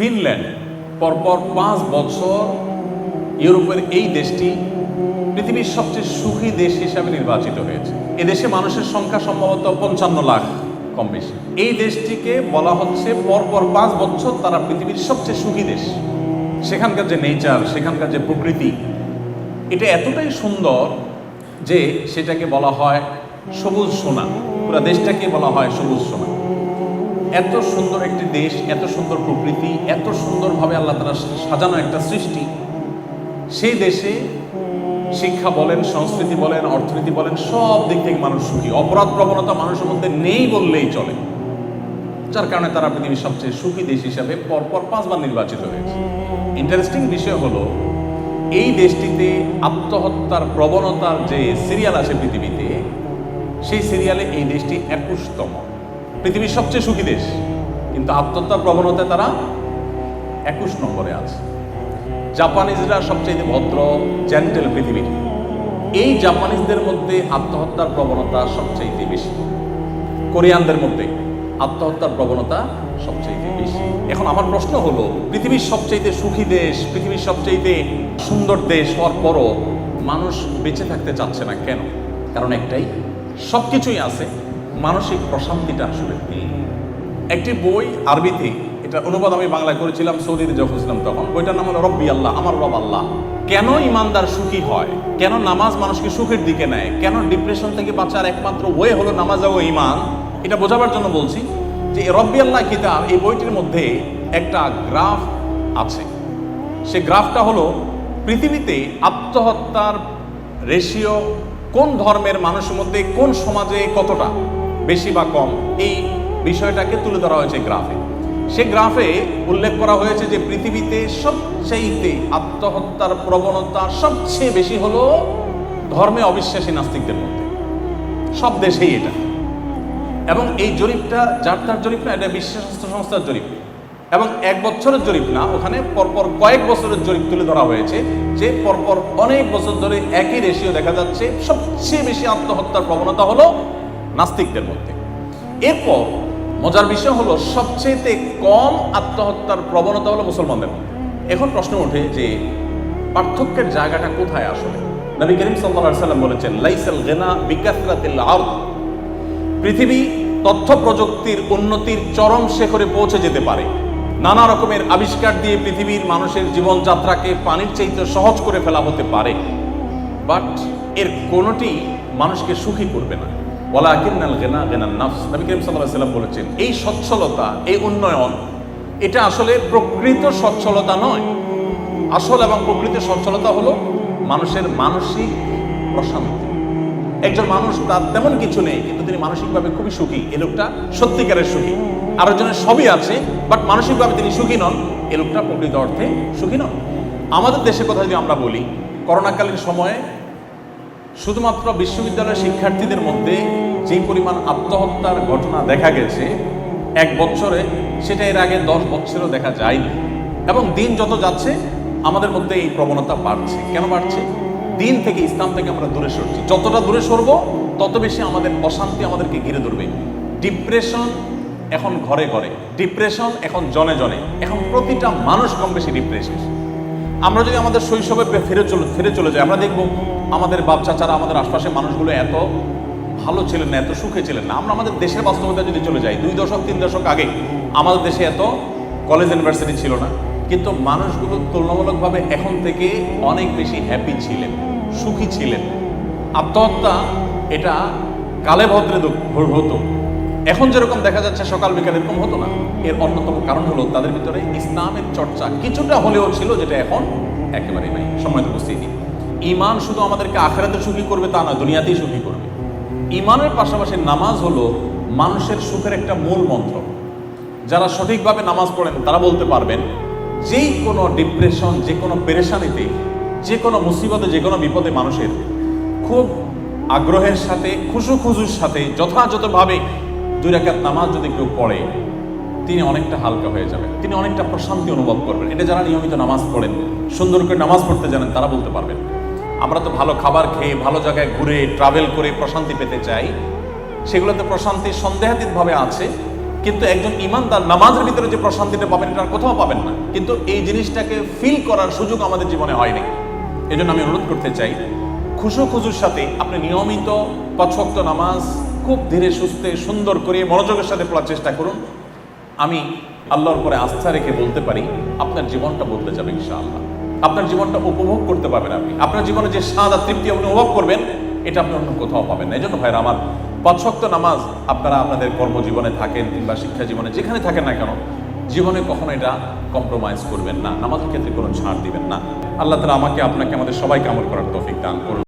Finland পরপর 5 বছর ইউরোপের এই দেশটি পৃথিবীর সবচেয়ে সুখী দেশ হিসাবে নির্বাচিত হয়েছে। এ দেশে মানুষের সংখ্যা সম্ভবত 55 লাখ কম বেশি। এই দেশটিকে বলা হচ্ছে পরপর 5 বছর তারা পৃথিবীর সবচেয়ে সুখী দেশ। সেখানকার যে নেচার, সেখানকার যে প্রকৃতি, এটা এতটাই সুন্দর যে সেটাকে বলা হয় সবুজ সোনা। পুরো দেশটাকে বলা হয় সবুজ সোনা। এত সুন্দর একটি দেশ, এত সুন্দর প্রকৃতি, এত সুন্দরভাবে আল্লাহ তাআলা সাজানো একটা সৃষ্টি। সেই দেশে শিক্ষা বলেন, সংস্কৃতি বলেন, অর্থনীতি বলেন, সব দিক থেকে মানুষ সুখী। অপরাধ প্রবণতা মানুষের মধ্যে নেই বললেই চলে, যার কারণে তারা পৃথিবীর সবচেয়ে সুখী দেশ হিসাবে পরপর 5 বার নির্বাচিত হয়েছে। ইন্টারেস্টিং বিষয় হলো, এই দেশটিতে আত্মহত্যার প্রবণতার যে সিরিয়াল আছে পৃথিবীতে, সেই সিরিয়ালে এই দেশটি 21তম। পৃথিবীর সবচেয়ে সুখী দেশ, কিন্তু আত্মহত্যার প্রবণতায় তারা 21 নম্বরে আছে। জাপানিজরা সবচেয়ে ভদ্র, জেন্টেল পৃথিবীর। এই জাপানিজদের মধ্যে আত্মহত্যার প্রবণতা সবচেয়ে বেশি। কোরিয়ানদের মধ্যে আত্মহত্যার প্রবণতা সবচেয়ে বেশি। এখন আমার প্রশ্ন হলো, পৃথিবীর সবচেয়ে সুখী দেশ, পৃথিবীর সবচেয়ে সুন্দর দেশ হওয়ার পরও মানুষ বেঁচে থাকতে চাচ্ছে না কেন? কারণ একটাই, সব কিছুই আছে, মানসিক প্রশান্তিটা আসলে নেই। একটি বই আরবিতে, এটা অনুবাদ আমি বাংলায় করেছিলাম সৌদিতে যখন ছিলাম তখন। বইটার নাম হলো রব্বি আল্লাহ, আমার রব আল্লাহ। কেন ইমানদার সুখী হয়, কেন নামাজ মানুষকে সুখের দিকে নেয়, কেন ডিপ্রেশন থেকে বাঁচার একমাত্র ওয়ে হলো নামাজ ও ইমান, এটা বোঝাবার জন্য বলছি যে রব্বি আল্লাহ কিতাব, এই বইটির মধ্যে একটা গ্রাফ আছে। সে গ্রাফটা হলো পৃথিবীতে আত্মহত্যার রেশিও কোন ধর্মের মানুষের মধ্যে, কোন সমাজে কতটা বেশি বা কম, এই বিষয়টাকে তুলে ধরা হয়েছে গ্রাফে। সে গ্রাফে উল্লেখ করা হয়েছে যে পৃথিবীতে সবচেয়ে আত্মহত্যার প্রবণতা সবচেয়ে বেশি হলো ধর্মে অবিশ্বাসী নাস্তিকদের মধ্যে। সব দেশেই এটা। এবং এই জরিপটা যার তার জরিপ না, এটা বিশ্ব স্বাস্থ্য সংস্থার জরিপ। এবং 1 বছরের জরিপ না, ওখানে পরপর কয়েক বছরের জরিপ তুলে ধরা হয়েছে যে পরপর অনেক বছর ধরে একই রেশিও দেখা যাচ্ছে। সবচেয়ে বেশি আত্মহত্যার প্রবণতা হলো নাস্তিকদের মধ্যে। এরপর মজার বিষয় হলো, সবচেয়ে কম আত্মহত্যার প্রবণতা হলো মুসলমানদের মধ্যে। এখন প্রশ্ন ওঠে যে পার্থক্যের জায়গাটা কোথায় আসলে? নবী করিম সাল্লাল্লাহু আলাইহি ওয়াসাল্লাম বলেছেন, লাইসাল গিনা বিকাসরাতিল আরদ। পৃথিবী তথ্য প্রযুক্তির উন্নতির চরম শিখরে পৌঁছে যেতে পারে, নানা রকমের আবিষ্কার দিয়ে পৃথিবীর মানুষের জীবনযাত্রাকে পানির চাইতে সহজ করে ফেলা হতে পারে, বাট এর কোনোটি মানুষকে সুখী করবে না। ওয়ালাকিন্নাল গিনা গিনান নাফস। নবী করিম সাল্লাল্লাহু আলাইহি ওয়াসাল্লাম বলেছেন, এই সচ্ছলতা, এই উন্নয়ন, এটা আসলে প্রকৃত সচ্ছলতা নয়। আসল এবং প্রকৃত সচ্ছলতা হলো মানুষের মানসিক প্রশান্তি। একজন মানুষ, তার তেমন কিছু নেই কিন্তু তিনি মানসিকভাবে খুবই সুখী, এ লোকটা সত্যিকারের সুখী। আরেকজনের সবই আছে বাট মানসিকভাবে তিনি সুখী নন, এ লোকটা প্রকৃত অর্থে সুখী নন। আমাদের দেশের কথা যদি আমরা বলি, করোনাকালীন সময়ে শুধুমাত্র বিশ্ববিদ্যালয়ের শিক্ষার্থীদের মধ্যে যে পরিমাণ আত্মহত্যার ঘটনা দেখা গেছে 1 বছরে, সেটা এর আগে 10 বছরেও দেখা যায়নি। এবং দিন যত যাচ্ছে আমাদের মধ্যে এই প্রবণতা বাড়ছে। কেন বাড়ছে? দিন থেকে, ইসলাম থেকে আমরা দূরে সরছি। যতটা দূরে সরবো তত বেশি আমাদের অশান্তি আমাদেরকে ঘিরে ধরবে। ডিপ্রেশন এখন ঘরে ঘরে, ডিপ্রেশন এখন জনে জনে, এখন প্রতিটা মানুষ কম বেশি ডিপ্রেশন। আমরা যদি আমাদের শৈশবে ফিরে চলে যাই, আমরা দেখবো আমাদের বাপ চাচারা, আমাদের আশপাশের মানুষগুলো এত ভালো ছিলেন না, এত সুখে ছিলেন না। আমরা আমাদের দেশের বাস্তবতা যদি চলে যাই, 2 দশক 3 দশক আগে আমাদের দেশে এত কলেজ ইউনিভার্সিটি ছিল না, কিন্তু মানুষগুলো তুলনামূলকভাবে এখন থেকে অনেক বেশি হ্যাপি ছিলেন, সুখী ছিলেন। আত্মহত্যা এটা কালে ভদ্রে হতো, এখন যেরকম দেখা যাচ্ছে সকাল বিকাল এরকম হতো না। এর অন্যতম কারণ হলো তাদের ভিতরে ইসলামের চর্চা কিছুটা হলেও ছিল, যেটা এখন একেবারেই নাই। সময় উপস্থিতি, ঈমান শুধু আমাদেরকে আখিরাতে সুখী করবে তা নয়, দুনিয়াতেই সুখী করবে। ঈমানের পাশাপাশি নামাজ হলো মানুষের সুখের একটা মূল মন্ত্র। যারা সঠিকভাবে নামাজ পড়েন তারা বলতে পারবেন, যেই কোনো ডিপ্রেশন, যে কোনো পেরেশানিতে, যে কোনো মুসিবতে, যে কোনো বিপদে মানুষের খুব আগ্রহের সাথে, খুশুর সাথে যথাযথভাবে 2 রাকাত নামাজ যদি কেউ পড়ে, তিনি অনেকটা হালকা হয়ে যাবেন, তিনি অনেকটা প্রশান্তি অনুভব করবেন। এটা যারা নিয়মিত নামাজ পড়েন, সুন্দর করে নামাজ পড়তে জানেন, তারা বলতে পারবেন। আমরা তো ভালো খাবার খেয়ে, ভালো জায়গায় ঘুরে ট্রাভেল করে প্রশান্তি পেতে চাই, সেগুলোতে প্রশান্তি সন্দেহাতীতভাবে আছে, কিন্তু একজন ইমানদার নামাজের ভিতরে যে প্রশান্তিটা পাবেন এটা আর কোথাও পাবেন না। কিন্তু এই জিনিসটাকে ফিল করার সুযোগ আমাদের জীবনে হয়নি। এই জন্য আমি অনুরোধ করতে চাই, খুশুর সাথে আপনি নিয়মিত 5 ওয়াক্ত নামাজ খুব ধীরে সুস্থে সুন্দর করে মনোযোগের সাথে পড়ার চেষ্টা করুন। আমি আল্লাহর উপরে আস্থা রেখে বলতে পারি আপনার জীবনটা বদলে যাবে ইনশাআল্লাহ। আপনার জীবনটা উপভোগ করতে পারবেন আপনি। আপনার জীবনে যে স্বাদ আর তৃপ্তি আপনি অনুভব করবেন এটা আপনি অন্য কোথাও পাবেন না। এই জন্য ভাইরা আমার, 5 ওয়াক্ত নামাজ আপনারা আপনাদের কর্মজীবনে থাকেন কিংবা শিক্ষা জীবনে যেখানে থাকেন না কেন, জীবনে কখনো এটা কম্প্রোমাইজ করবেন না, নামাজের ক্ষেত্রে কোনো ছাড় দিবেন না। আল্লাহ তাআলা আমাকে আপনাকে আমাদের সবাইকে আমল করার তৌফিক দান করুন।